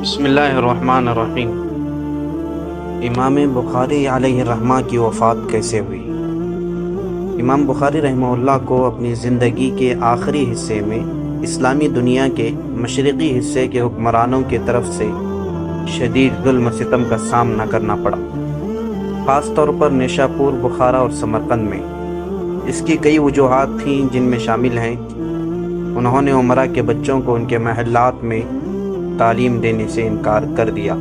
بسم اللہ الرحمن الرحیم۔ امام بخاری علیہ الرحمہ کی وفات کیسے ہوئی؟ امام بخاری رحمہ اللہ کو اپنی زندگی کے آخری حصے میں اسلامی دنیا کے مشرقی حصے کے حکمرانوں کی طرف سے شدید ظلم و ستم کا سامنا کرنا پڑا، خاص طور پر نیشاپور، بخارا اور سمرقند میں۔ اس کی کئی وجوہات تھیں، جن میں شامل ہیں: انہوں نے امراء کے بچوں کو ان کے محلات میں تعلیم دینے سے انکار کر دیا۔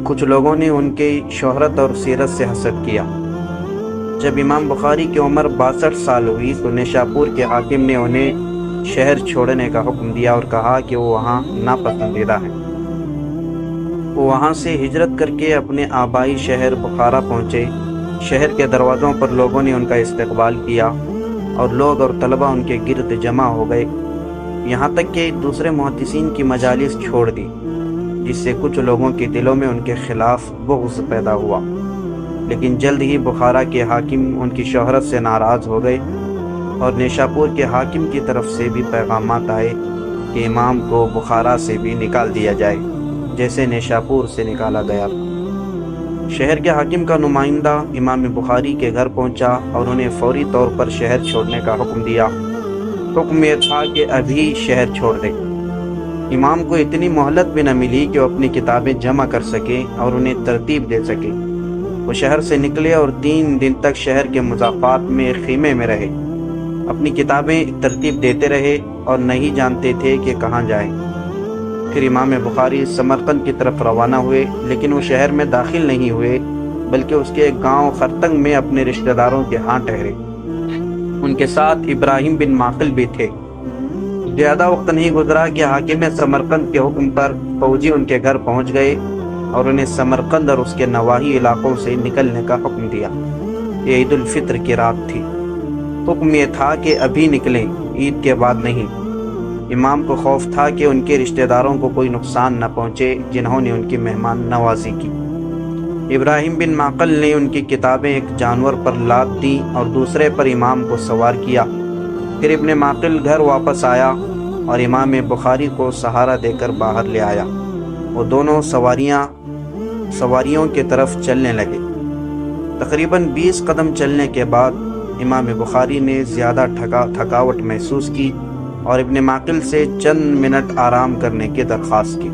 کچھ لوگوں نے ان کی شہرت اور سیرت سے حسد کیا۔ جب امام بخاری کی عمر 62 سال ہوئی تو نیشاپور کے حاکم نے انہیں شہر چھوڑنے کا حکم دیا اور کہا کہ وہ وہاں ناپسندیدہ ہیں۔ وہ وہاں سے ہجرت کر کے اپنے آبائی شہر بخارا پہنچے۔ شہر کے دروازوں پر لوگوں نے ان کا استقبال کیا اور لوگ اور طلبہ ان کے گرد جمع ہو گئے، یہاں تک کہ دوسرے محدثین کی مجالس چھوڑ دی، جس سے کچھ لوگوں کے دلوں میں ان کے خلاف بغض پیدا ہوا۔ لیکن جلد ہی بخارا کے حاکم ان کی شہرت سے ناراض ہو گئے اور نیشاپور کے حاکم کی طرف سے بھی پیغامات آئے کہ امام کو بخارا سے بھی نکال دیا جائے، جیسے نیشاپور سے نکالا گیا۔ شہر کے حاکم کا نمائندہ امام بخاری کے گھر پہنچا اور انہیں فوری طور پر شہر چھوڑنے کا حکم دیا۔ حکم یہ تھا کہ ابھی شہر چھوڑ دے۔ امام کو اتنی مہلت بھی نہ ملی کہ وہ اپنی کتابیں جمع کر سکے اور انہیں ترتیب دے سکے۔ وہ شہر سے نکلے اور 3 دن تک شہر کے مضافات میں خیمے میں رہے، اپنی کتابیں ترتیب دیتے رہے اور نہیں جانتے تھے کہ کہاں جائیں۔ پھر امام بخاری سمرقند کی طرف روانہ ہوئے، لیکن وہ شہر میں داخل نہیں ہوئے بلکہ اس کے ایک گاؤں خرتنگ میں اپنے رشتہ داروں کے ہاں ٹھہرے۔ ان کے ساتھ ابراہیم بن معقل بھی تھے۔ زیادہ وقت نہیں گزرا کہ حاکم سمرقند کے حکم پر فوجی ان کے گھر پہنچ گئے اور انہیں سمرقند اور اس کے نواحی علاقوں سے نکلنے کا حکم دیا۔ یہ عید الفطر کی رات تھی۔ حکم یہ تھا کہ ابھی نکلیں، عید کے بعد نہیں۔ امام کو خوف تھا کہ ان کے رشتہ داروں کو کوئی نقصان نہ پہنچے جنہوں نے ان کی مہمان نوازی کی۔ ابراہیم بن معقل نے ان کی کتابیں ایک جانور پر لاد دیں اور دوسرے پر امام کو سوار کیا۔ پھر ابن معقل گھر واپس آیا اور امام بخاری کو سہارا دے کر باہر لے آیا۔ وہ دونوں سواریوں کی طرف چلنے لگے۔ تقریباً 20 قدم چلنے کے بعد امام بخاری نے زیادہ تھکاوٹ محسوس کی اور ابن معقل سے چند منٹ آرام کرنے کی درخواست کی۔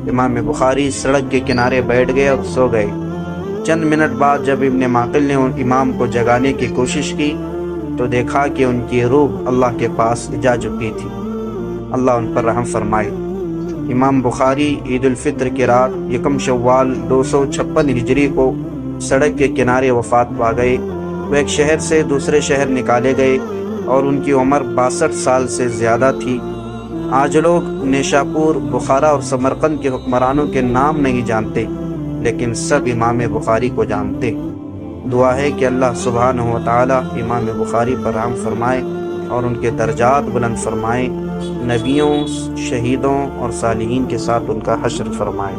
امام بخاری سڑک کے کنارے بیٹھ گئے اور سو گئے۔ چند منٹ بعد جب ابن معقل نے امام کو جگانے کی کوشش کی تو دیکھا کہ ان کی روح اللہ کے پاس جا چکی تھی۔ اللہ ان پر رحم فرمائے۔ امام بخاری عید الفطر کی رات 1 شوال 256 ہجری کو سڑک کے کنارے وفات پا گئے۔ وہ ایک شہر سے دوسرے شہر نکالے گئے اور ان کی عمر 62 سال سے زیادہ تھی۔ آج لوگ نیشاپور، بخارا اور سمرقند کے حکمرانوں کے نام نہیں جانتے، لیکن سب امام بخاری کو جانتے۔ دعا ہے کہ اللہ سبحانہ و تعالی امام بخاری پر رحم فرمائے اور ان کے درجات بلند فرمائے، نبیوں، شہیدوں اور صالحین کے ساتھ ان کا حشر فرمائے۔